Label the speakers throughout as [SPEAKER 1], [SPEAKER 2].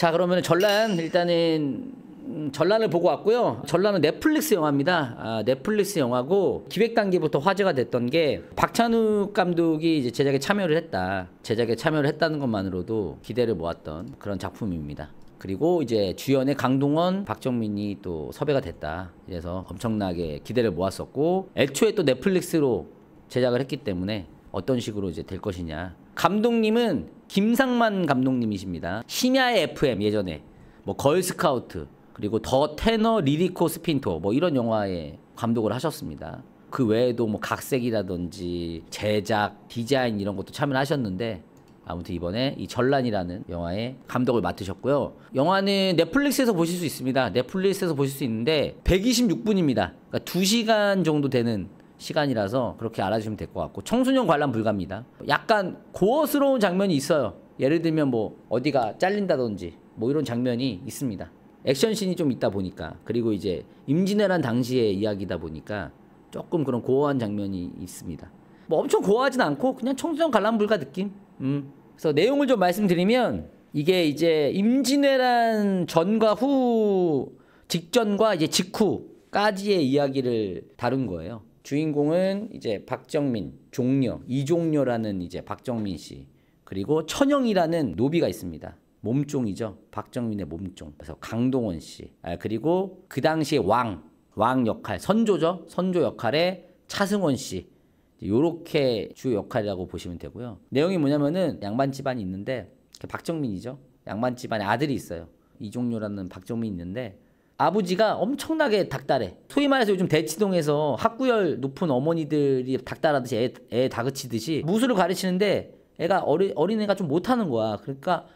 [SPEAKER 1] 자, 그러면 전란 일단은 전란을 보고 왔고요. 전란은 넷플릭스 영화입니다. 넷플릭스 영화고 기획 단계부터 화제가 됐던 게 박찬욱 감독이 이제 제작에 참여를 했다. 제작에 참여를 했다는 것만으로도 기대를 모았던 그런 작품입니다. 그리고 이제 주연의 강동원, 박정민이 또 섭외가 됐다. 그래서 엄청나게 기대를 모았었고 애초에 또 넷플릭스로 제작을 했기 때문에 어떤 식으로 이제 될 것이냐. 감독님은 김상만 감독님이십니다. 심야의 FM 예전에 뭐 걸스카우트 그리고 더 테너 리리코 스핀토 뭐 이런 영화에 감독을 하셨습니다. 그 외에도 뭐 각색이라든지 제작, 디자인 이런 것도 참여를 하셨는데 아무튼 이번에 이 전란이라는 영화의 감독을 맡으셨고요. 영화는 넷플릭스에서 보실 수 있습니다. 넷플릭스에서 보실 수 있는데 126분입니다. 그러니까 2시간 정도 되는 시간이라서 그렇게 알아주시면 될 것 같고 청소년 관람 불가입니다. 약간 고어스러운 장면이 있어요. 예를 들면 뭐 어디가 잘린다든지 뭐 이런 장면이 있습니다. 액션씬이 좀 있다 보니까 그리고 이제 임진왜란 당시의 이야기다 보니까 조금 그런 고어한 장면이 있습니다. 뭐 엄청 고어하진 않고 그냥 청소년 관람 불가 느낌. 그래서 내용을 좀 말씀드리면 이게 이제 임진왜란 전과 후 직전과 이제 직후까지의 이야기를 다룬 거예요. 주인공은 이제 박정민, 종려, 이종려라는 이제 박정민 씨 그리고 천영이라는 노비가 있습니다. 몸종이죠. 박정민의 몸종. 그래서 강동원 씨. 그리고 그 당시에 왕 역할, 선조죠. 선조 역할의 차승원 씨. 요렇게 주요 역할이라고 보시면 되고요. 내용이 뭐냐면은 양반 집안이 있는데 박정민이죠. 양반 집안에 아들이 있어요. 이종려라는 박정민이 있는데 아버지가 엄청나게 닥달해. 소위 말해서 요즘 대치동에서 학구열 높은 어머니들이 닥달하듯이 애 다그치듯이 무술을 가르치는데 애가 어린애가 좀 못하는 거야. 그러니까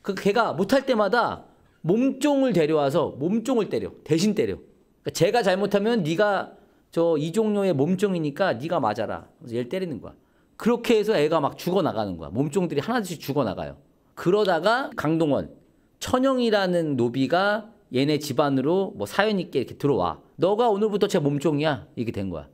[SPEAKER 1] 그 걔가 못할 때마다 몸종을 데려와서 몸종을 때려. 대신 때려. 그러니까 제가 잘못하면 네가 저 이종료의 몸종이니까 네가 맞아라. 그래서 얘를 때리는 거야. 그렇게 해서 애가 막 죽어나가는 거야. 몸종들이 하나둘씩 죽어나가요. 그러다가 강동원, 천영이라는 노비가 얘네 집안으로 뭐 사연 있게 이렇게 들어와. 너가 오늘부터 제 몸종이야. 이렇게 된 거야.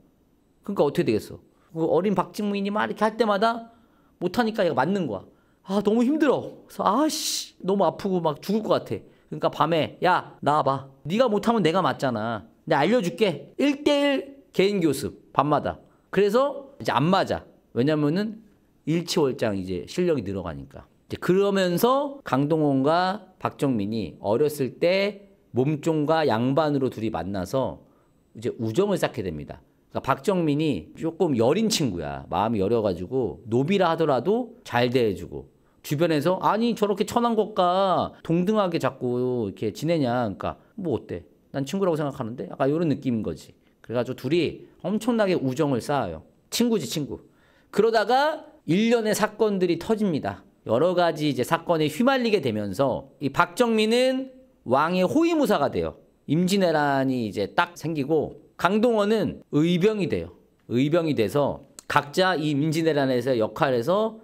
[SPEAKER 1] 그러니까 어떻게 되겠어? 그 어린 박정민이 막 이렇게 할 때마다 못하니까 얘가 맞는 거야. 아, 너무 힘들어. 그래서 아씨 너무 아프고 막 죽을 것 같아. 그러니까 밤에 야 나와봐. 네가 못하면 내가 맞잖아. 내가 알려줄게. 1대1 개인 교습 밤마다. 그래서 이제 안 맞아. 왜냐면은 일치월장 이제 실력이 늘어가니까. 이제 그러면서 강동원과 박정민이 어렸을 때 몸종과 양반으로 둘이 만나서 이제 우정을 쌓게 됩니다. 그러니까 박정민이 조금 여린 친구야. 마음이 여려가지고 노비라 하더라도 잘 대해주고 주변에서 아니 저렇게 천한 것과 동등하게 자꾸 이렇게 지내냐. 그러니까 뭐 어때? 난 친구라고 생각하는데 약간 이런 느낌인 거지. 그래가지고 둘이 엄청나게 우정을 쌓아요. 친구지 친구. 그러다가 일련의 사건들이 터집니다. 여러 가지 이제 사건에 휘말리게 되면서 이 박정민은 왕의 호위무사가 돼요. 임진왜란이 이제 딱 생기고 강동원은 의병이 돼요. 의병이 돼서 각자 이 임진왜란에서 역할에서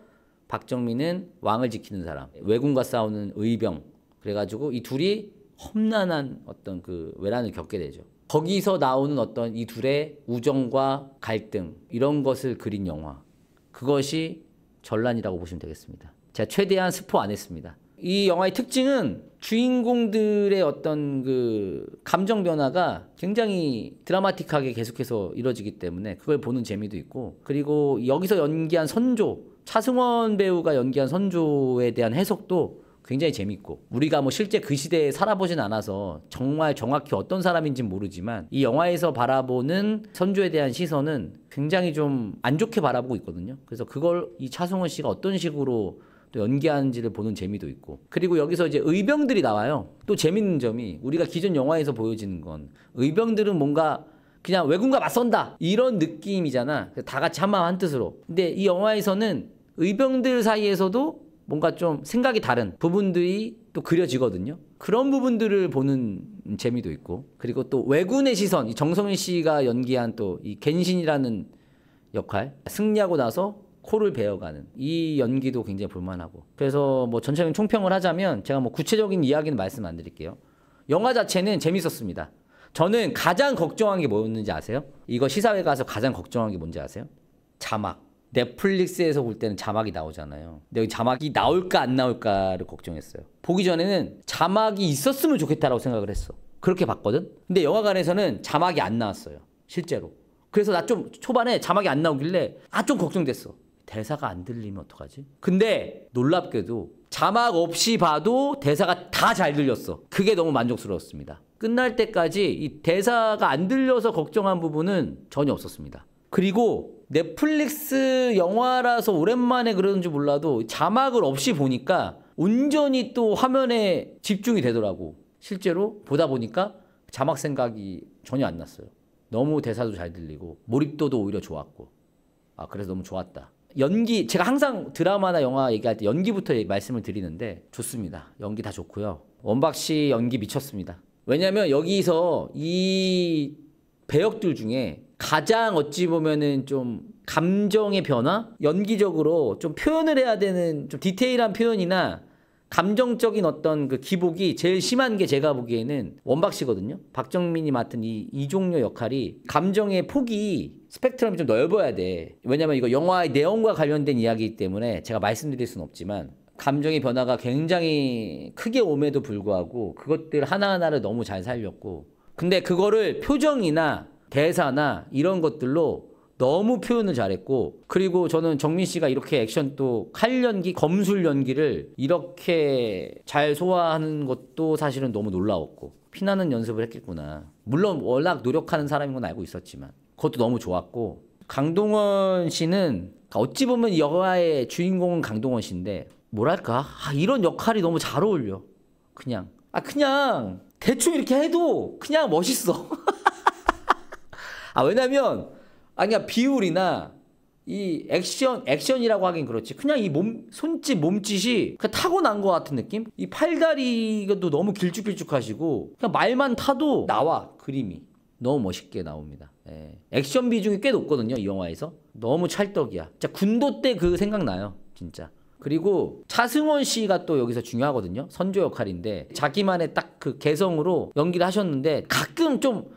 [SPEAKER 1] 박정민은 왕을 지키는 사람, 왜군과 싸우는 의병. 그래가지고 이 둘이 험난한 어떤 그 외란을 겪게 되죠. 거기서 나오는 어떤 이 둘의 우정과 갈등 이런 것을 그린 영화. 그것이 전란이라고 보시면 되겠습니다. 제가 최대한 스포 안 했습니다. 이 영화의 특징은 주인공들의 어떤 그 감정 변화가 굉장히 드라마틱하게 계속해서 이루어지기 때문에 그걸 보는 재미도 있고 그리고 여기서 연기한 선조, 차승원 배우가 연기한 선조에 대한 해석도 굉장히 재밌고 우리가 뭐 실제 그 시대에 살아보진 않아서 정말 정확히 어떤 사람인지는 모르지만 이 영화에서 바라보는 선조에 대한 시선은 굉장히 좀 안 좋게 바라보고 있거든요. 그래서 그걸 이 차승원 씨가 어떤 식으로 또 연기하는지를 보는 재미도 있고 그리고 여기서 이제 의병들이 나와요. 또 재밌는 점이 우리가 기존 영화에서 보여지는 건 의병들은 뭔가 그냥 왜군과 맞선다 이런 느낌이잖아. 다 같이 한마음 한뜻으로. 근데 이 영화에서는 의병들 사이에서도 뭔가 좀 생각이 다른 부분들이 또 그려지거든요. 그런 부분들을 보는 재미도 있고 그리고 또 왜군의 시선, 이 정성일 씨가 연기한 또 이 겐신이라는 역할, 승리하고 나서 코를 베어가는 이 연기도 굉장히 볼만하고 그래서 뭐 전체적인 총평을 하자면 제가 뭐 구체적인 이야기는 말씀 안 드릴게요. 영화 자체는 재밌었습니다. 저는 가장 걱정한 게 뭐였는지 아세요? 이거 시사회 가서 가장 걱정한 게 뭔지 아세요? 자막. 넷플릭스에서 볼 때는 자막이 나오잖아요. 근데 여기 자막이 나올까 안 나올까를 걱정했어요. 보기 전에는 자막이 있었으면 좋겠다라고 생각을 했어. 그렇게 봤거든. 근데 영화관에서는 자막이 안 나왔어요. 실제로. 그래서 나 좀 초반에 자막이 안 나오길래 좀 걱정됐어. 대사가 안 들리면 어떡하지? 근데 놀랍게도 자막 없이 봐도 대사가 다 잘 들렸어. 그게 너무 만족스러웠습니다. 끝날 때까지 이 대사가 안 들려서 걱정한 부분은 전혀 없었습니다. 그리고 넷플릭스 영화라서 오랜만에 그러는지 몰라도 자막을 없이 보니까 온전히 또 화면에 집중이 되더라고. 실제로 보다 보니까 자막 생각이 전혀 안 났어요. 너무 대사도 잘 들리고 몰입도도 오히려 좋았고. 그래서 너무 좋았다. 연기, 제가 항상 드라마나 영화 얘기할 때 연기부터 말씀을 드리는데 좋습니다. 연기 다 좋고요. 원박 씨 연기 미쳤습니다. 왜냐면 여기서 이 배역들 중에 가장 어찌 보면은 좀 감정의 변화? 연기적으로 좀 표현을 해야 되는 좀 디테일한 표현이나 감정적인 어떤 그 기복이 제일 심한 게 제가 보기에는 원박 씨거든요. 박정민이 맡은 이종료 역할이 감정의 폭이 스펙트럼이 좀 넓어야 돼. 왜냐면 이거 영화의 내용과 관련된 이야기이기 때문에 제가 말씀드릴 수는 없지만 감정의 변화가 굉장히 크게 옴에도 불구하고 그것들 하나하나를 너무 잘 살렸고 근데 그거를 표정이나 대사나 이런 것들로 너무 표현을 잘했고 그리고 저는 정민 씨가 이렇게 액션 또 칼 연기, 검술 연기를 이렇게 잘 소화하는 것도 사실은 너무 놀라웠고 피나는 연습을 했겠구나. 물론 워낙 노력하는 사람인 건 알고 있었지만 그것도 너무 좋았고 강동원 씨는 어찌 보면 이 영화의 주인공은 강동원 씨인데 뭐랄까 이런 역할이 너무 잘 어울려. 그냥 대충 이렇게 해도 그냥 멋있어. 왜냐면 그러니까 비율이나 이 액션이라고 하긴 그렇지. 그냥 이 손짓, 몸짓이 그냥 타고난 것 같은 느낌? 이 팔다리도 너무 길쭉길쭉하시고 그냥 말만 타도 나와, 그림이. 너무 멋있게 나옵니다. 예. 액션 비중이 꽤 높거든요, 이 영화에서. 너무 찰떡이야. 진짜 군도 때 그 생각나요, 진짜. 그리고 차승원 씨가 또 여기서 중요하거든요. 선조 역할인데 자기만의 딱 그 개성으로 연기를 하셨는데 가끔 좀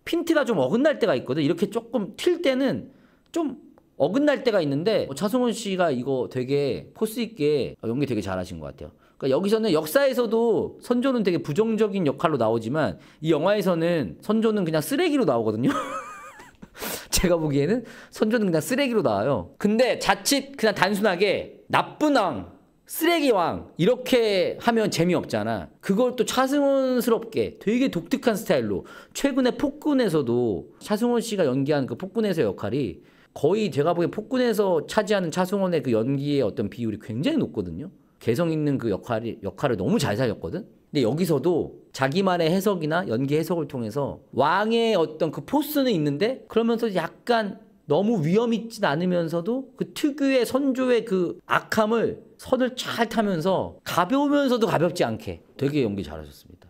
[SPEAKER 1] 핀트가 좀 어긋날 때가 있거든. 이렇게 조금 튈 때는 좀 어긋날 때가 있는데 차승원 씨가 이거 되게 포스 있게 연기 되게 잘하신 것 같아요. 그러니까 여기서는 역사에서도 선조는 되게 부정적인 역할로 나오지만 이 영화에서는 선조는 그냥 쓰레기로 나오거든요. 제가 보기에는 선조는 그냥 쓰레기로 나와요. 근데 자칫 그냥 단순하게 나쁜 왕, 쓰레기 왕 이렇게 하면 재미없잖아. 그걸 또 차승원스럽게 되게 독특한 스타일로 최근에 폭군에서도 차승원 씨가 연기한 그 폭군에서 역할이 거의 제가 보기에 폭군에서 차지하는 차승원의 그 연기의 어떤 비율이 굉장히 높거든요. 개성 있는 그 역할을 너무 잘 살렸거든. 근데 여기서도 자기만의 해석이나 연기 해석을 통해서 왕의 어떤 그 포스는 있는데 그러면서 약간 너무 위험 있진 않으면서도 그 특유의 선조의 그 악함을 선을 잘 타면서 가벼우면서도 가볍지 않게 되게 연기 잘하셨습니다.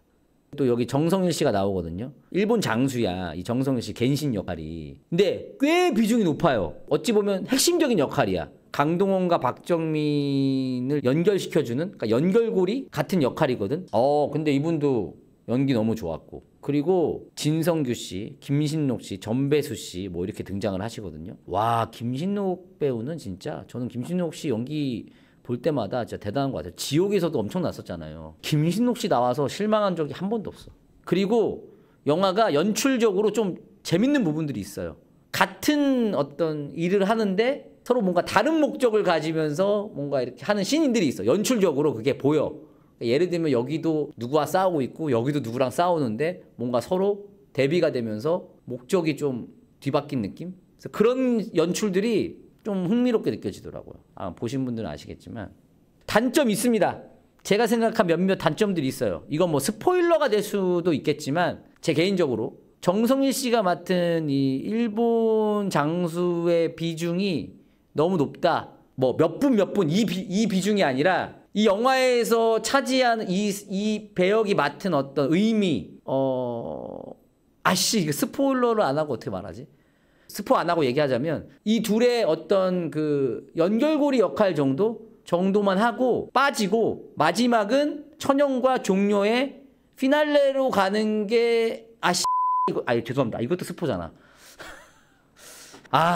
[SPEAKER 1] 또 여기 정성일 씨가 나오거든요. 일본 장수야, 이 정성일 씨 겐신 역할이. 근데 꽤 비중이 높아요. 어찌 보면 핵심적인 역할이야. 강동원과 박정민을 연결시켜주는, 그러니까 연결고리 같은 역할이거든. 근데 이분도 연기 너무 좋았고. 그리고 진성규 씨, 김신록 씨, 전배수 씨 뭐 이렇게 등장을 하시거든요. 와, 김신록 배우는 진짜 저는 김신록 씨 연기 볼 때마다 진짜 대단한 것 같아요. 지옥에서도 엄청 났었잖아요. 김신록 씨 나와서 실망한 적이 한 번도 없어. 그리고 영화가 연출적으로 좀 재밌는 부분들이 있어요. 같은 어떤 일을 하는데 서로 뭔가 다른 목적을 가지면서 뭔가 이렇게 하는 씬들이 있어. 연출적으로 그게 보여. 예를 들면 여기도 누구와 싸우고 있고 여기도 누구랑 싸우는데 뭔가 서로 대비가 되면서 목적이 좀 뒤바뀐 느낌? 그래서 그런 연출들이 좀 흥미롭게 느껴지더라고요. 보신 분들은 아시겠지만 단점이 있습니다. 제가 생각한 몇몇 단점들이 있어요. 이건 뭐 스포일러가 될 수도 있겠지만 제 개인적으로 정성일 씨가 맡은 이 일본 장수의 비중이 너무 높다. 뭐 몇 분 이 비중이 아니라 이 영화에서 차지하는 이 배역이 맡은 어떤 의미, 이거 스포일러를 안 하고 어떻게 말하지? 스포 안 하고 얘기하자면 이 둘의 어떤 그 연결고리 역할 정도만 하고 빠지고 마지막은 천영과 종료의 피날레로 가는 게 죄송합니다. 이것도 스포잖아.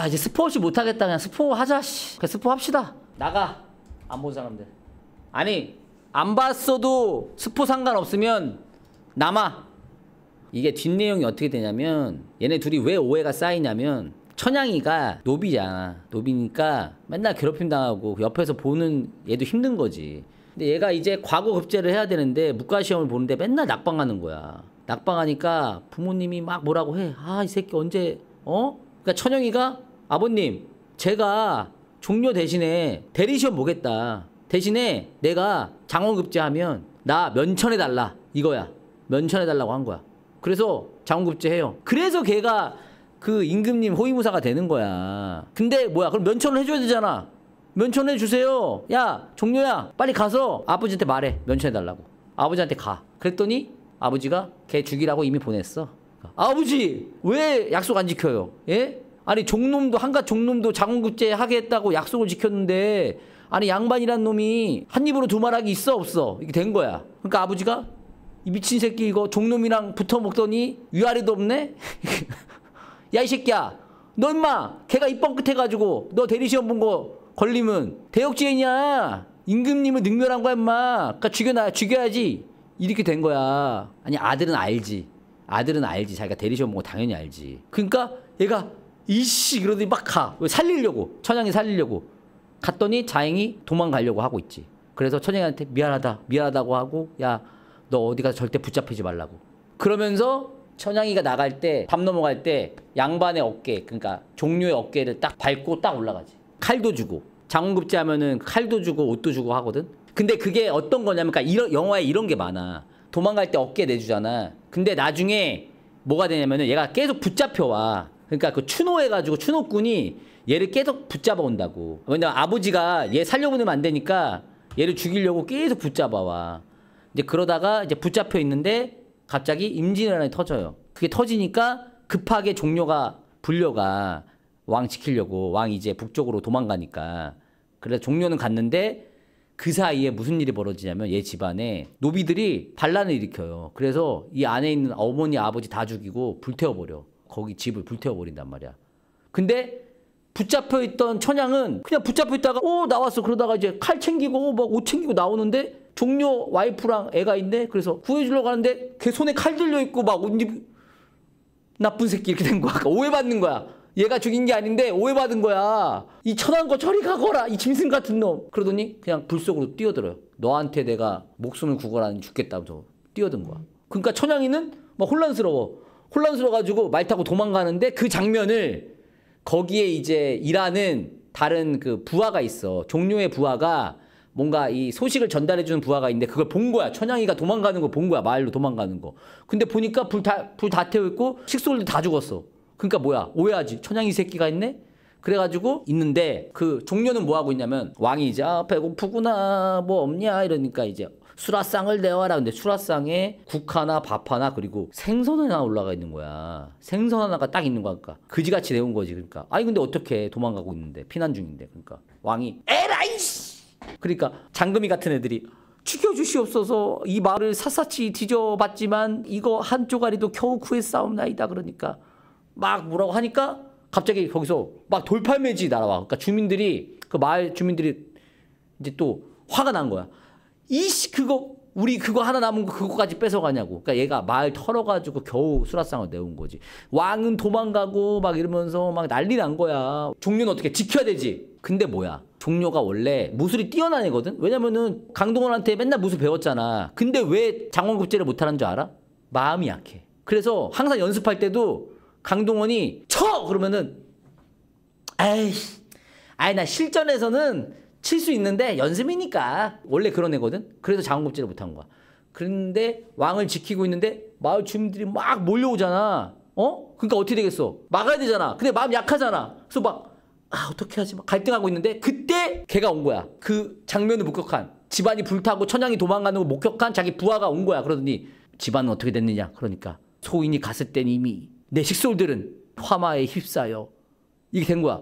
[SPEAKER 1] 이제 스포 없이 못하겠다. 그냥 스포 하자. 그냥 스포 합시다. 나가. 안 본 사람들. 아니 안 봤어도 스포 상관없으면 남아. 이게 뒷내용이 어떻게 되냐면 얘네 둘이 왜 오해가 쌓이냐면 천양이가 노비잖아. 노비니까 맨날 괴롭힘 당하고 옆에서 보는 얘도 힘든 거지. 근데 얘가 이제 과거 급제를 해야 되는데 무과시험을 보는데 맨날 낙방하는 거야. 낙방하니까 부모님이 막 뭐라고 해. 아, 이 새끼 언제 그러니까 천영이가 아버님 제가 종료 대신에 대리시험 보겠다. 대신에 내가 장원급제하면 나 면천해달라 이거야. 면천해달라고 한 거야. 그래서 장원급제해요. 그래서 걔가 그 임금님 호위무사가 되는 거야. 근데 뭐야 그럼 면천을 해줘야 되잖아. 면천해 주세요. 야 종료야 빨리 가서 아버지한테 말해. 면천해달라고. 아버지한테 가. 그랬더니 아버지가 걔 죽이라고 이미 보냈어. 아버지 왜 약속 안 지켜요? 예? 아니 종놈도 한갓 종놈도 장원급제 하게 했다고 약속을 지켰는데 아니 양반이란 놈이 한 입으로 두 말하기 있어 없어? 이게 된 거야. 그러니까 아버지가 이 미친 새끼 이거 종놈이랑 붙어 먹더니 위아래도 없네? 야 이 새끼야 너 임마 걔가 입번 끝 해가지고 너 대리시험 본 거 걸리면 대역죄인이야. 임금님을 능멸한 거야 임마. 그러니까 죽여야지. 이렇게 된 거야. 아니 아들은 알지. 아들은 알지. 자기가 대리시험 본 거 당연히 알지. 그러니까 얘가 이씨 그러더니 막 가. 왜 살리려고. 천양이 살리려고. 갔더니 자행이 도망가려고 하고 있지. 그래서 천양이한테 미안하다고 하고 야 너 어디 가서 절대 붙잡히지 말라고. 그러면서 천양이가 나갈 때 밤 넘어갈 때 양반의 어깨 그러니까 종료의 어깨를 딱 밟고 딱 올라가지. 칼도 주고 장원급제 하면은 칼도 주고 옷도 주고 하거든. 근데 그게 어떤 거냐면 그러니까 영화에 이런 게 많아. 도망갈 때 어깨 내주잖아. 근데 나중에 뭐가 되냐면은 얘가 계속 붙잡혀와. 그러니까 그 추노해가지고 추노꾼이 얘를 계속 붙잡아 온다고. 왜냐면 아버지가 얘 살려보내면 안 되니까 얘를 죽이려고 계속 붙잡아와. 이제 그러다가 이제 붙잡혀 있는데 갑자기 임진왜란이 터져요. 그게 터지니까 급하게 종료가 불려가 왕 지키려고. 왕이 이제 북쪽으로 도망가니까. 그래서 종료는 갔는데 그 사이에 무슨 일이 벌어지냐면 얘 집안에 노비들이 반란을 일으켜요. 그래서 이 안에 있는 어머니 아버지 다 죽이고 불태워버려. 거기 집을 불태워버린단 말이야. 근데 붙잡혀있던 천양은 그냥 붙잡혀있다가 나왔어. 그러다가 이제 칼 챙기고 막 옷 챙기고 나오는데 종료 와이프랑 애가 있네. 그래서 구해주려고 하는데 걔 손에 칼 들려있고 막 옷 입 나쁜 새끼 이렇게 된 거야. 오해받는 거야. 얘가 죽인 게 아닌데 오해받은 거야. 이 천한 거 저리 가거라 이 짐승 같은 놈. 그러더니 그냥 불 속으로 뛰어들어요. 너한테 내가 목숨을 구걸하니 죽겠다면서 뛰어든 거야. 그러니까 천양이는 막 혼란스러워가지고 말 타고 도망가는데 그 장면을 거기에 이제 일하는 다른 그 부하가 있어. 종료의 부하가 뭔가 이 소식을 전달해주는 부하가 있는데 그걸 본 거야. 천양이가 도망가는 거 본 거야. 마을로 도망가는 거. 근데 보니까 불 다 태워있고 식솔들 다 죽었어. 그러니까 뭐야 오해하지. 천양이 새끼가 있네. 그래가지고 있는데 그 종료는 뭐 하고 있냐면 왕이 이제 배고프구나 뭐 없냐 이러니까 이제 수라상을 내와라. 근데 수라상에 국 하나 밥 하나 그리고 생선 하나 올라가 있는 거야. 생선 하나가 딱 있는 거야. 그러니까 그지같이 내온 거지. 그러니까 아니 근데 어떻게 도망가고 있는데 피난 중인데. 그러니까 왕이 에라이씨. 그러니까 장금이 같은 애들이 죽여주시옵소서. 이 말을 샅샅이 뒤져봤지만 이거 한 쪼가리도 겨우 구했사옵나이다. 그러니까 막 뭐라고 하니까 갑자기 거기서 막 돌팔매지 날아와. 그러니까 주민들이 그 마을 주민들이 이제 또 화가 난 거야. 이씨 그거 우리 그거 하나 남은 거 그거까지 뺏어가냐고. 그러니까 얘가 마을 털어가지고 겨우 수라상을 내온 거지. 왕은 도망가고 막 이러면서 막 난리 난 거야. 종료는 어떻게 지켜야 되지. 근데 뭐야 종료가 원래 무술이 뛰어난 애거든. 왜냐면은 강동원한테 맨날 무술 배웠잖아. 근데 왜 장원급제를 못하는 줄 알아? 마음이 약해. 그래서 항상 연습할 때도 강동원이 쳐! 그러면은 아이 나 실전에서는 칠 수 있는데 연습이니까. 원래 그런 애거든. 그래서 장원급제를 못한 거야. 그런데 왕을 지키고 있는데 마을 주민들이 막 몰려오잖아. 그러니까 어떻게 되겠어? 막아야 되잖아. 근데 마음 약하잖아. 그래서 막 어떻게 하지? 막 갈등하고 있는데 그때 걔가 온 거야. 그 장면을 목격한 집안이 불타고 천양이 도망가는 걸 목격한 자기 부하가 온 거야. 그러더니 집안은 어떻게 됐느냐? 그러니까 소인이 갔을 땐 이미 내 식솔들은 화마에 휩싸여 이게 된 거야.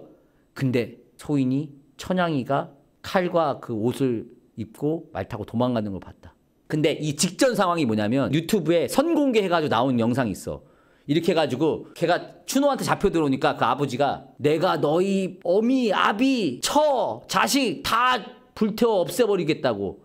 [SPEAKER 1] 근데 소인이 천양이가 칼과 그 옷을 입고 말 타고 도망가는 걸 봤다. 근데 이 직전 상황이 뭐냐면 유튜브에 선공개 해가지고 나온 영상이 있어. 이렇게 해가지고 걔가 추노한테 잡혀 들어오니까 그 아버지가 내가 너희 어미, 아비, 처, 자식 다 불태워 없애버리겠다고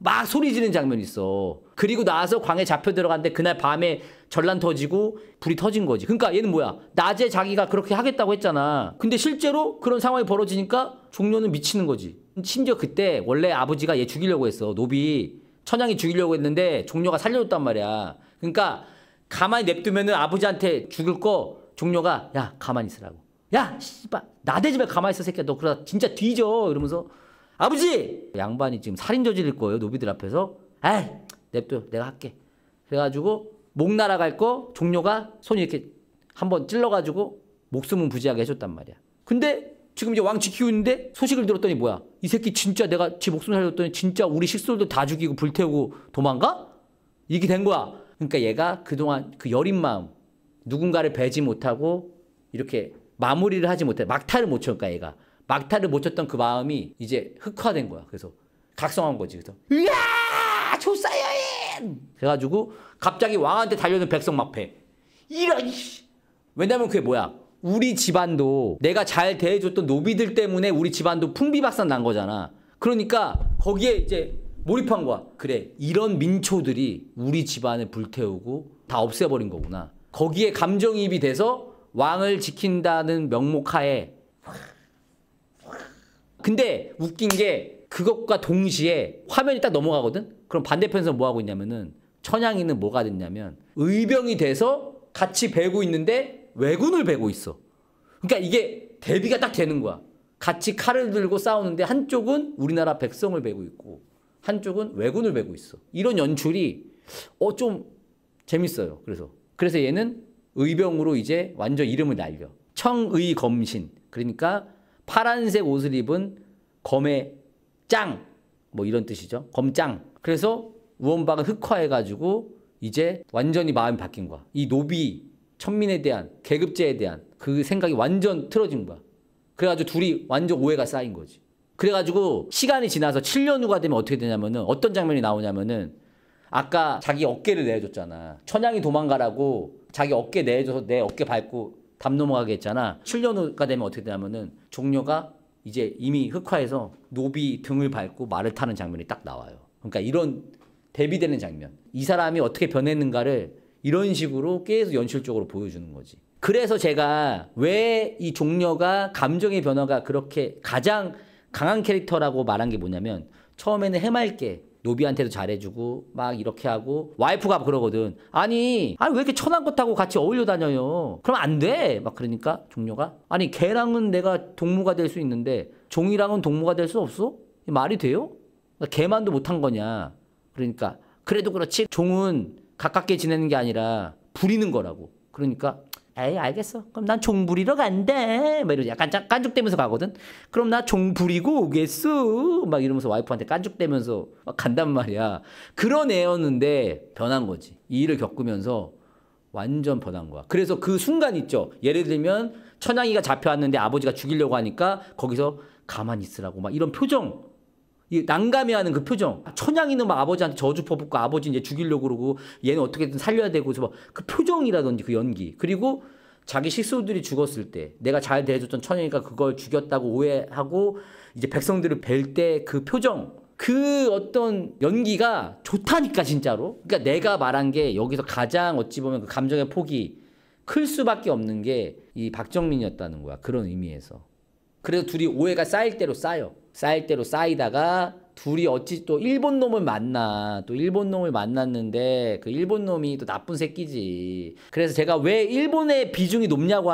[SPEAKER 1] 막 소리 지르는 장면이 있어. 그리고 나서 광에 잡혀 들어갔는데 그날 밤에 전란 터지고 불이 터진 거지. 그러니까 얘는 뭐야? 낮에 자기가 그렇게 하겠다고 했잖아. 근데 실제로 그런 상황이 벌어지니까 종려는 미치는 거지. 심지어 그때 원래 아버지가 얘 죽이려고 했어. 노비 천양이 죽이려고 했는데 종려가 살려줬단 말이야. 그러니까 가만히 냅두면은 아버지한테 죽을 거 종려가 야 가만히 있으라고. 야 씨발 나대지 말 가만히 있어 새끼야. 너 그러다 진짜 뒤져 이러면서 아버지! 양반이 지금 살인 저지를 거예요. 노비들 앞에서. 에이 냅둬 내가 할게. 그래가지고 목 날아갈 거 종려가 손이 이렇게 한번 찔러가지고 목숨은 부지하게 해줬단 말이야. 근데 지금 이제 왕 지키고 있는데 소식을 들었더니 뭐야? 이 새끼 진짜 내가 지 목숨 살렸더니 진짜 우리 식솔들 다 죽이고 불태우고 도망가? 이게 된 거야. 그러니까 얘가 그동안 그 여린 마음 누군가를 베지 못하고 이렇게 마무리를 하지 못해 막타를 못 쳤으니까 얘가 막타를 못 쳤던 그 마음이 이제 흑화된 거야. 그래서 각성한 거지. 그래서 으아 조사여인 그래가지고 갑자기 왕한테 달려든 백성 막 패. 이런 왜냐면 그게 뭐야? 우리 집안도 내가 잘 대해줬던 노비들 때문에 우리 집안도 풍비박산 난 거잖아. 그러니까 거기에 이제 몰입한 거야. 그래 이런 민초들이 우리 집안을 불태우고 다 없애버린 거구나. 거기에 감정이입이 돼서 왕을 지킨다는 명목하에. 근데 웃긴 게 그것과 동시에 화면이 딱 넘어가거든? 그럼 반대편에서 뭐 하고 있냐면은 천양이는 뭐가 됐냐면 의병이 돼서 같이 베고 있는데 왜군을 베고 있어. 그러니까 이게 대비가 딱 되는 거야. 같이 칼을 들고 싸우는데 한쪽은 우리나라 백성을 베고 있고 한쪽은 왜군을 베고 있어. 이런 연출이 좀 재밌어요. 그래서 얘는 의병으로 이제 완전 이름을 날려. 청의검신. 그러니까 파란색 옷을 입은 검의 짱. 뭐 이런 뜻이죠. 검짱. 그래서 우원박은 흑화해가지고 이제 완전히 마음이 바뀐 거야. 이 노비 천민에 대한 계급제에 대한 그 생각이 완전 틀어진 거야. 그래가지고 둘이 완전 오해가 쌓인 거지. 그래가지고 시간이 지나서 7년 후가 되면 어떻게 되냐면은 어떤 장면이 나오냐면은 아까 자기 어깨를 내줘줬잖아. 천양이 도망가라고 자기 어깨 내줘서 내 어깨 밟고 담 넘어가게 했잖아. 7년 후가 되면 어떻게 되냐면은 종려가 이제 이미 흑화해서 노비 등을 밟고 말을 타는 장면이 딱 나와요. 그러니까 이런 대비되는 장면. 이 사람이 어떻게 변했는가를 이런 식으로 계속 연출적으로 보여주는 거지. 그래서 제가 왜 이 종려가 감정의 변화가 그렇게 가장 강한 캐릭터라고 말한 게 뭐냐면 처음에는 해맑게 노비한테도 잘해주고 막 이렇게 하고 와이프가 그러거든. 아니 왜 이렇게 천한 것하고 같이 어울려 다녀요? 그럼 안 돼. 막 그러니까 종려가 아니 걔랑은 내가 동무가 될 수 있는데 종이랑은 동무가 될 수 없어? 말이 돼요? 걔만도 못한 거냐. 그러니까 그래도 그렇지 종은 가깝게 지내는 게 아니라 부리는 거라고. 그러니까 에이 알겠어. 그럼 난 종 부리러 간대. 막 이러지. 약간 깐죽대면서 가거든. 그럼 나 종 부리고 오겠어. 막 이러면서 와이프한테 깐죽대면서 막 간단 말이야. 그런 애였는데 변한 거지. 이 일을 겪으면서 완전 변한 거야. 그래서 그 순간 있죠. 예를 들면 천양이가 잡혀왔는데 아버지가 죽이려고 하니까 거기서 가만히 있으라고 막 이런 표정. 난감해하는 그 표정. 천양이는 막 아버지한테 저주 퍼붓고 아버지 이제 죽이려고 그러고 얘는 어떻게든 살려야 되고 그래서 그 표정이라든지 그 연기. 그리고 자기 식솔들이 죽었을 때 내가 잘 대해줬던 천양이가 그걸 죽였다고 오해하고 이제 백성들을 뵐 때 그 표정. 그 어떤 연기가 좋다니까 진짜로. 그러니까 내가 말한 게 여기서 가장 어찌 보면 그 감정의 폭이 클 수밖에 없는 게 이 박정민이었다는 거야. 그런 의미에서. 그래서 둘이 오해가 쌓일 대로 쌓여. 쌓일 대로 쌓이다가 둘이 어찌 또 일본 놈을 만나. 또 일본 놈을 만났는데 그 일본 놈이 또 나쁜 새끼지. 그래서 제가 왜 일본의 비중이 높냐고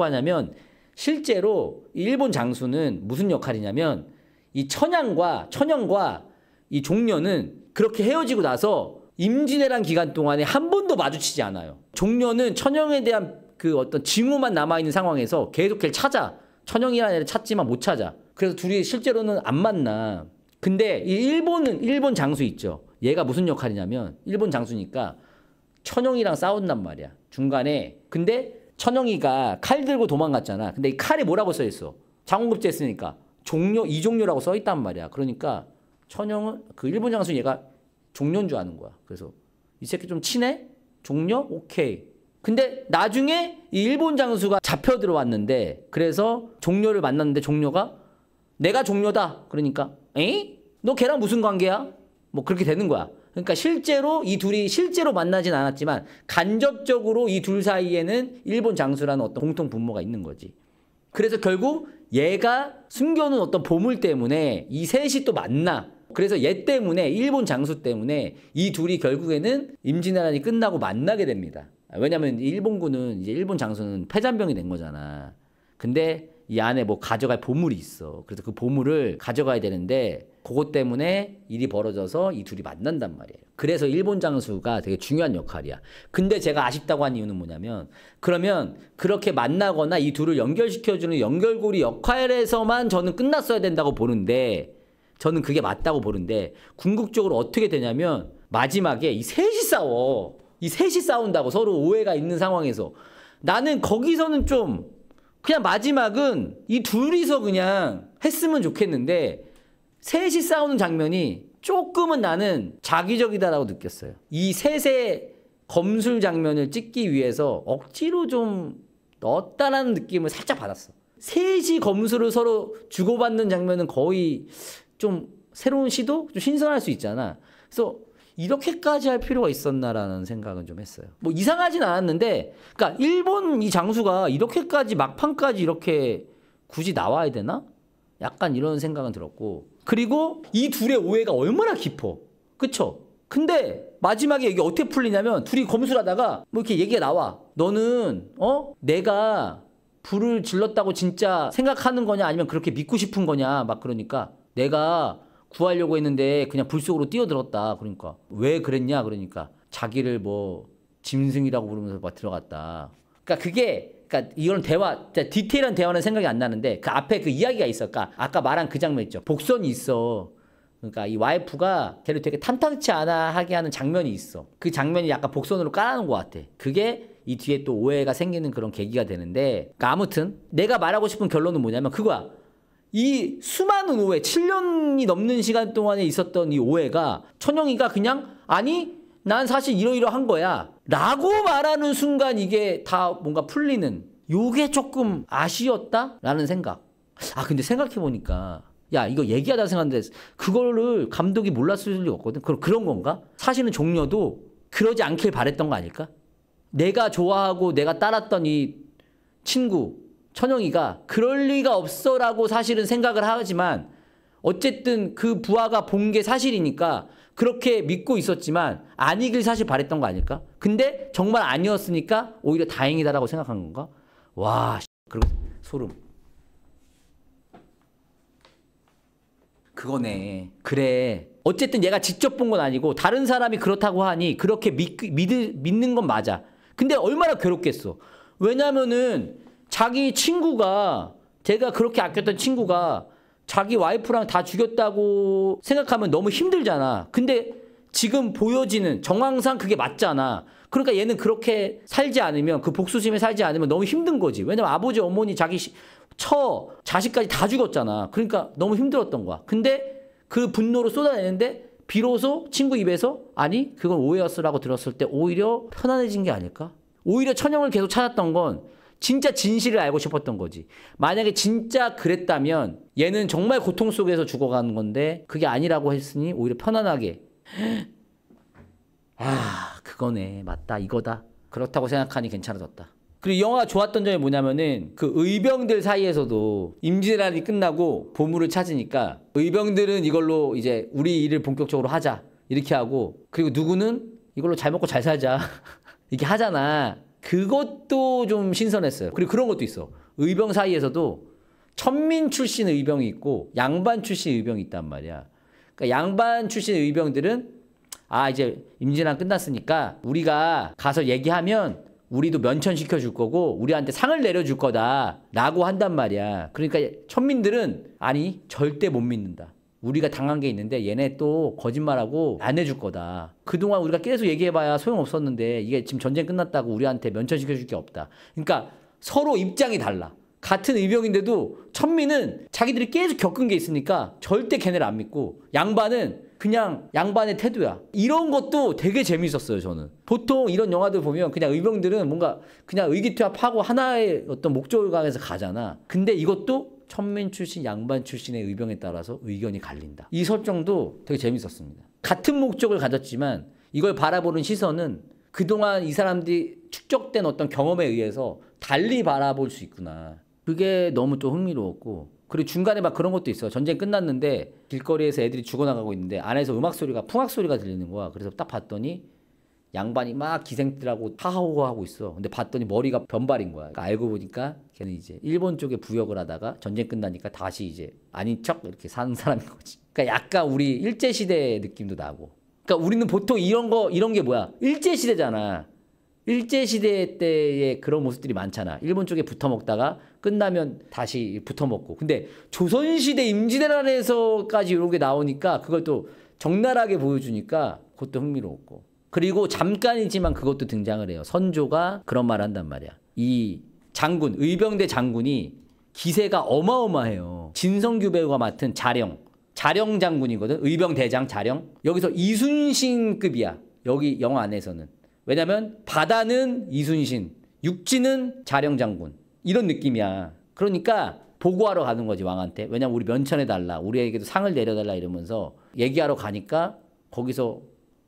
[SPEAKER 1] 하냐면 실제로 일본 장수는 무슨 역할이냐면 이 천영과 이 종려는 그렇게 헤어지고 나서 임진왜란 기간 동안에 한 번도 마주치지 않아요. 종려는 천영에 대한 그 어떤 징후만 남아있는 상황에서 계속 걔를 찾아. 천영이라는 애를 찾지만 못 찾아. 그래서 둘이 실제로는 안 만나. 근데 이 일본 장수 있죠. 얘가 무슨 역할이냐면 일본 장수니까 천영이랑 싸운단 말이야. 중간에. 근데 천영이가 칼 들고 도망갔잖아. 근데 이 칼에 뭐라고 써있어? 장원급제 했으니까 이종료라고 써있단 말이야. 그러니까 천영은 그 일본 장수 얘가 종료인 줄 아는 거야. 그래서 이 새끼 좀 친해? 종료? 오케이. 근데 나중에 이 일본 장수가 잡혀 들어왔는데 그래서 종료를 만났는데 종료가 내가 종료다. 그러니까 에이? 너 걔랑 무슨 관계야? 뭐 그렇게 되는 거야. 그러니까 실제로 이 둘이 실제로 만나진 않았지만 간접적으로 이 둘 사이에는 일본 장수라는 어떤 공통 분모가 있는 거지. 그래서 결국 얘가 숨겨놓은 어떤 보물 때문에 이 셋이 또 만나. 그래서 얘 때문에 일본 장수 때문에 이 둘이 결국에는 임진왜란이 끝나고 만나게 됩니다. 왜냐면 일본군은 이제 일본 장수는 패잔병이 된 거잖아. 근데 이 안에 뭐 가져갈 보물이 있어. 그래서 그 보물을 가져가야 되는데 그것 때문에 일이 벌어져서 이 둘이 만난단 말이에요. 그래서 일본 장수가 되게 중요한 역할이야. 근데 제가 아쉽다고 한 이유는 뭐냐면 그러면 그렇게 만나거나 이 둘을 연결시켜주는 연결고리 역할에서만 저는 끝났어야 된다고 보는데 저는 그게 맞다고 보는데 궁극적으로 어떻게 되냐면 마지막에 이 셋이 싸워. 이 셋이 싸운다고 서로 오해가 있는 상황에서 나는 거기서는 좀 그냥 마지막은 이 둘이서 그냥 했으면 좋겠는데 셋이 싸우는 장면이 조금은 나는 자기적이다라고 느꼈어요. 이 셋의 검술 장면을 찍기 위해서 억지로 좀 넣었다라는 느낌을 살짝 받았어. 셋이 검술을 서로 주고받는 장면은 거의 좀 새로운 시도? 좀 신선할 수 있잖아. 그래서 이렇게까지 할 필요가 있었나라는 생각은 좀 했어요. 뭐 이상하진 않았는데, 그러니까 일본 이 장수가 이렇게까지 막판까지 이렇게 굳이 나와야 되나? 약간 이런 생각은 들었고. 그리고 이 둘의 오해가 얼마나 깊어. 그쵸? 근데 마지막에 이게 어떻게 풀리냐면 둘이 검술하다가 뭐 이렇게 얘기가 나와. 너는 내가 불을 질렀다고 진짜 생각하는 거냐 아니면 그렇게 믿고 싶은 거냐 막 그러니까 내가 구하려고 했는데 그냥 불 속으로 뛰어들었다. 그러니까 왜 그랬냐 그러니까 자기를 뭐 짐승이라고 부르면서 막 들어갔다. 그러니까 이건 대화, 디테일한 대화는 생각이 안 나는데 그 앞에 그 이야기가 있어. 아까 말한 그 장면 있죠. 복선이 있어. 그러니까 이 와이프가 걔를 되게 탐탁치 않아 하게 하는 장면이 있어. 그 장면이 약간 복선으로 깔아놓은 것 같아. 그게 이 뒤에 또 오해가 생기는 그런 계기가 되는데 그러니까 아무튼 내가 말하고 싶은 결론은 뭐냐면 그거야. 이 수많은 오해, 7년이 넘는 시간 동안에 있었던 이 오해가 천영이가 그냥 아니 난 사실 이러이러한 거야 라고 말하는 순간 이게 다 뭔가 풀리는 요게 조금 아쉬웠다? 라는 생각. 근데 생각해보니까 야 이거 얘기하다 생각했는데 그거를 감독이 몰랐을 리가 없거든. 그런 건가? 사실은 종려도 그러지 않길 바랬던 거 아닐까? 내가 좋아하고 내가 따랐던 이 친구 천영이가 그럴 리가 없어라고 사실은 생각을 하지만 어쨌든 그 부하가 본 게 사실이니까 그렇게 믿고 있었지만 아니길 사실 바랬던 거 아닐까? 근데 정말 아니었으니까 오히려 다행이다라고 생각한 건가? 와, 그리고 소름. 그거네. 그래. 어쨌든 얘가 직접 본 건 아니고 다른 사람이 그렇다고 하니 그렇게 믿는 건 맞아. 근데 얼마나 괴롭겠어. 왜냐면은 자기 친구가 제가 그렇게 아꼈던 친구가 자기 와이프랑 다 죽였다고 생각하면 너무 힘들잖아. 근데 지금 보여지는 정황상 그게 맞잖아. 그러니까 얘는 그렇게 살지 않으면 그 복수심에 살지 않으면 너무 힘든 거지. 왜냐면 아버지 어머니 자기 자식까지 다 죽었잖아. 그러니까 너무 힘들었던 거야. 근데 그 분노를 쏟아내는데 비로소 친구 입에서 아니 그건 오해였어라고 들었을 때 오히려 편안해진 게 아닐까? 오히려 천영을 계속 찾았던 건 진짜 진실을 알고 싶었던 거지. 만약에 진짜 그랬다면 얘는 정말 고통 속에서 죽어가는 건데 그게 아니라고 했으니 오히려 편안하게 그거네 맞다 이거다 그렇다고 생각하니 괜찮아졌다. 그리고 이 영화가 좋았던 점이 뭐냐면은 그 의병들 사이에서도 임진왜란이 끝나고 보물을 찾으니까 의병들은 이걸로 이제 우리 일을 본격적으로 하자 이렇게 하고 그리고 누구는 이걸로 잘 먹고 잘 살자 이렇게 하잖아. 그것도 좀 신선했어요. 그리고 그런 것도 있어. 의병 사이에서도 천민 출신 의병이 있고 양반 출신 의병이 있단 말이야. 그러니까 양반 출신 의병들은 이제 임진왜란 끝났으니까 우리가 가서 얘기하면 우리도 면천시켜 줄 거고 우리한테 상을 내려줄 거다 라고 한단 말이야. 그러니까 천민들은 아니 절대 못 믿는다. 우리가 당한 게 있는데 얘네 또 거짓말하고 안 해줄 거다. 그동안 우리가 계속 얘기해봐야 소용없었는데 이게 지금 전쟁 끝났다고 우리한테 면천시켜줄 게 없다. 그러니까 서로 입장이 달라. 같은 의병인데도 천민은 자기들이 계속 겪은 게 있으니까 절대 걔네를 안 믿고 양반은 그냥 양반의 태도야. 이런 것도 되게 재밌었어요 저는. 보통 이런 영화들 보면 그냥 의병들은 뭔가 그냥 의기투합하고 하나의 어떤 목적을 향해서 가잖아. 근데 이것도 천민 출신 양반 출신의 의병에 따라서 의견이 갈린다. 이 설정도 되게 재밌었습니다. 같은 목적을 가졌지만 이걸 바라보는 시선은 그동안 이 사람들이 축적된 어떤 경험에 의해서 달리 바라볼 수 있구나. 그게 너무 또 흥미로웠고, 그리고 중간에 막 그런 것도 있어. 전쟁 끝났는데 길거리에서 애들이 죽어나가고 있는데 안에서 음악 소리가, 풍악 소리가 들리는 거야. 그래서 딱 봤더니 양반이 막 기생들하고 하하호하고 있어. 근데 봤더니 머리가 변발인 거야. 그러니까 알고 보니까 걔는 이제 일본 쪽에 부역을 하다가 전쟁 끝나니까 다시 이제 아닌 척 이렇게 사는 사람인 거지. 그러니까 약간 우리 일제시대 느낌도 나고. 그러니까 우리는 보통 이런 게 뭐야? 일제시대잖아. 일제시대 때의 그런 모습들이 많잖아. 일본 쪽에 붙어 먹다가 끝나면 다시 붙어 먹고. 근데 조선시대 임진왜란에서까지 이런 게 나오니까 그걸 또 적나라하게 보여주니까 그것도 흥미로웠고. 그리고 잠깐이지만 그것도 등장을 해요. 선조가 그런 말을 한단 말이야. 이 장군, 의병대 장군이 기세가 어마어마해요. 진성규 배우가 맡은 자령 장군이거든. 의병대장 자령. 여기서 이순신급이야. 여기 영화 안에서는. 왜냐면 바다는 이순신, 육지는 자령 장군. 이런 느낌이야. 그러니까 보고하러 가는 거지, 왕한테. 왜냐면 우리 면천해달라, 우리에게도 상을 내려달라 이러면서 얘기하러 가니까 거기서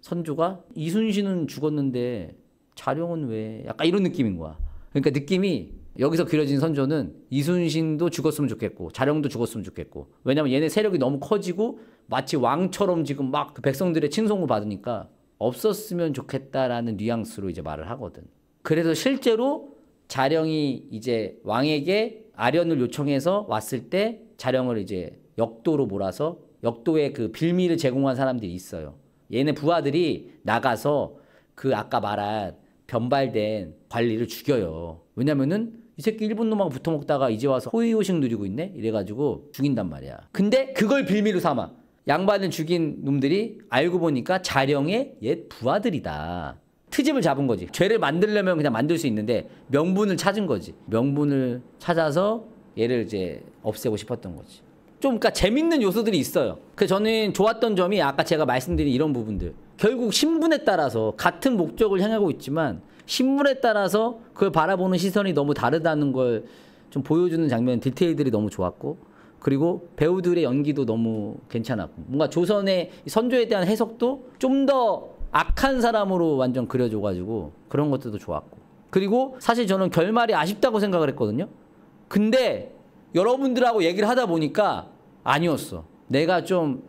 [SPEAKER 1] 선조가 이순신은 죽었는데 자령은 왜? 약간 이런 느낌인 거야. 그러니까 느낌이 여기서 그려진 선조는 이순신도 죽었으면 좋겠고 자령도 죽었으면 좋겠고, 왜냐면 얘네 세력이 너무 커지고 마치 왕처럼 지금 막 그 백성들의 칭송을 받으니까 없었으면 좋겠다라는 뉘앙스로 이제 말을 하거든. 그래서 실제로 자령이 이제 왕에게 아련을 요청해서 왔을 때 자령을 이제 역도로 몰아서 역도의 그 빌미를 제공한 사람들이 있어요. 얘네 부하들이 나가서 그 아까 말한 변발된 관리를 죽여요. 왜냐면은 이 새끼 일본 놈하고 붙어 먹다가 이제 와서 호의호식 누리고 있네? 이래가지고 죽인단 말이야. 근데 그걸 빌미로 삼아. 양반을 죽인 놈들이 알고 보니까 자령의 옛 부하들이다. 트집을 잡은 거지. 죄를 만들려면 그냥 만들 수 있는데 명분을 찾은 거지. 명분을 찾아서 얘를 이제 없애고 싶었던 거지. 좀 그러니까 재밌는 요소들이 있어요. 그래서 저는 좋았던 점이 아까 제가 말씀드린 이런 부분들. 결국 신분에 따라서 같은 목적을 향하고 있지만 신분에 따라서 그걸 바라보는 시선이 너무 다르다는 걸 좀 보여주는 장면, 디테일들이 너무 좋았고, 그리고 배우들의 연기도 너무 괜찮았고, 뭔가 조선의 선조에 대한 해석도 좀 더 악한 사람으로 완전 그려줘가지고 그런 것들도 좋았고, 그리고 사실 저는 결말이 아쉽다고 생각을 했거든요. 근데 여러분들하고 얘기를 하다 보니까 아니었어. 내가 좀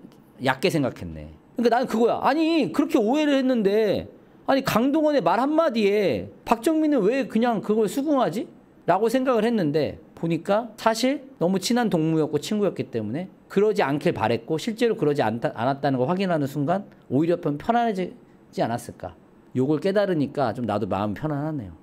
[SPEAKER 1] 얕게 생각했네. 그러니까 나는 그거야. 아니 그렇게 오해를 했는데, 아니 강동원의 말 한마디에 박정민은 왜 그냥 그걸 수긍하지? 라고 생각을 했는데 보니까 사실 너무 친한 동무였고 친구였기 때문에 그러지 않길 바랬고 실제로 그러지 않았다는 걸 확인하는 순간 오히려 편안해지지 않았을까. 요걸 깨달으니까 좀 나도 마음이 편안하네요.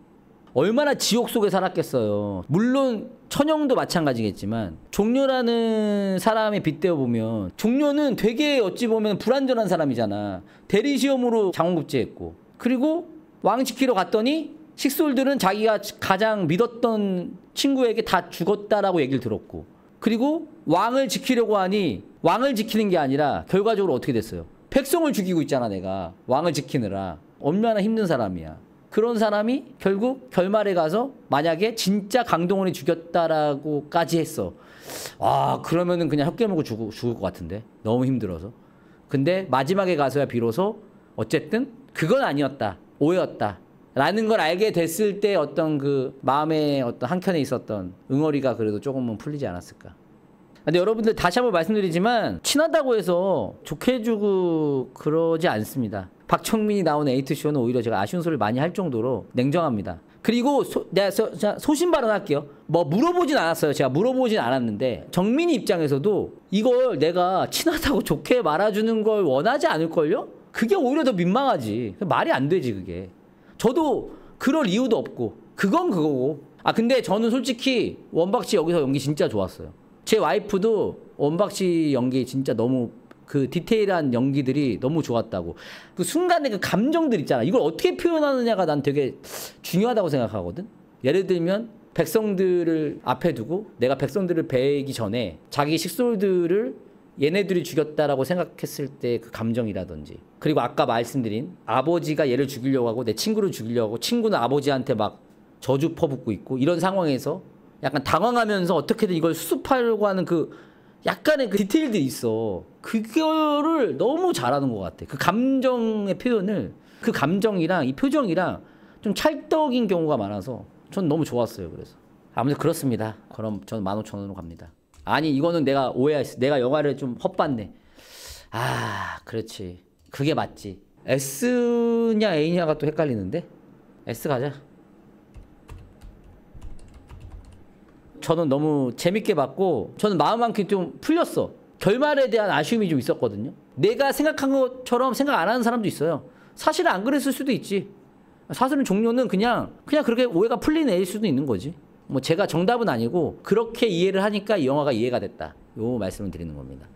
[SPEAKER 1] 얼마나 지옥 속에 살았겠어요. 물론 천영도 마찬가지겠지만 종려라는 사람에 빗대어 보면 종려는 되게 어찌 보면 불완전한 사람이잖아. 대리시험으로 장원급제했고, 그리고 왕 지키러 갔더니 식솔들은 자기가 가장 믿었던 친구에게 다 죽었다라고 얘기를 들었고, 그리고 왕을 지키려고 하니 왕을 지키는 게 아니라 결과적으로 어떻게 됐어요? 백성을 죽이고 있잖아. 내가 왕을 지키느라 얼마나 힘든 사람이야. 그런 사람이 결국 결말에 가서 만약에 진짜 강동원이 죽였다라고까지 했어. 아, 그러면은 그냥 혓 깨물고 죽을 것 같은데. 너무 힘들어서. 근데 마지막에 가서야 비로소 어쨌든 그건 아니었다. 오해였다. 라는 걸 알게 됐을 때 어떤 그 마음의 어떤 한켠에 있었던 응어리가 그래도 조금은 풀리지 않았을까. 근데 여러분들 다시 한번 말씀드리지만 친하다고 해서 좋게 해주고 그러지 않습니다. 박정민이 나온 에이트쇼는 오히려 제가 아쉬운 소리를 많이 할 정도로 냉정합니다. 그리고 내가 소신 발언할게요. 뭐 물어보진 않았어요. 제가 물어보진 않았는데 정민이 입장에서도 이걸 내가 친하다고 좋게 말아주는 걸 원하지 않을걸요? 그게 오히려 더 민망하지. 말이 안 되지 그게. 저도 그럴 이유도 없고 그건 그거고. 아 근데 저는 솔직히 원박씨 여기서 연기 진짜 좋았어요. 제 와이프도 원박씨 연기 진짜 너무 그 디테일한 연기들이 너무 좋았다고. 그 순간의 그 감정들 있잖아. 이걸 어떻게 표현하느냐가 난 되게 중요하다고 생각하거든. 예를 들면 백성들을 앞에 두고 내가 백성들을 베기 전에 자기 식솔들을 얘네들이 죽였다라고 생각했을 때 그 감정이라든지, 그리고 아까 말씀드린 아버지가 얘를 죽이려고 하고 내 친구를 죽이려고 하고 친구는 아버지한테 막 저주 퍼붓고 있고 이런 상황에서 약간 당황하면서 어떻게든 이걸 수습하려고 하는 그 약간의 그 디테일들이 있어. 그거를 너무 잘하는 것 같아. 그 감정의 표현을, 그 감정이랑 이 표정이랑 좀 찰떡인 경우가 많아서 전 너무 좋았어요. 그래서 아무튼 그렇습니다. 그럼 저는 15,000원으로 갑니다. 아니 이거는 내가 오해했어. 내가 영화를 좀 헛봤네. 아 그렇지. 그게 맞지. S냐 A냐가 또 헷갈리는데. S 가자. 저는 너무 재밌게 봤고 저는 마음 한켠 좀 풀렸어. 결말에 대한 아쉬움이 좀 있었거든요. 내가 생각한 것처럼 생각 안 하는 사람도 있어요. 사실은 안 그랬을 수도 있지. 사실은 종료는 그냥 그렇게 오해가 풀린 애일 수도 있는 거지. 뭐 제가 정답은 아니고 그렇게 이해를 하니까 이 영화가 이해가 됐다. 요 말씀을 드리는 겁니다.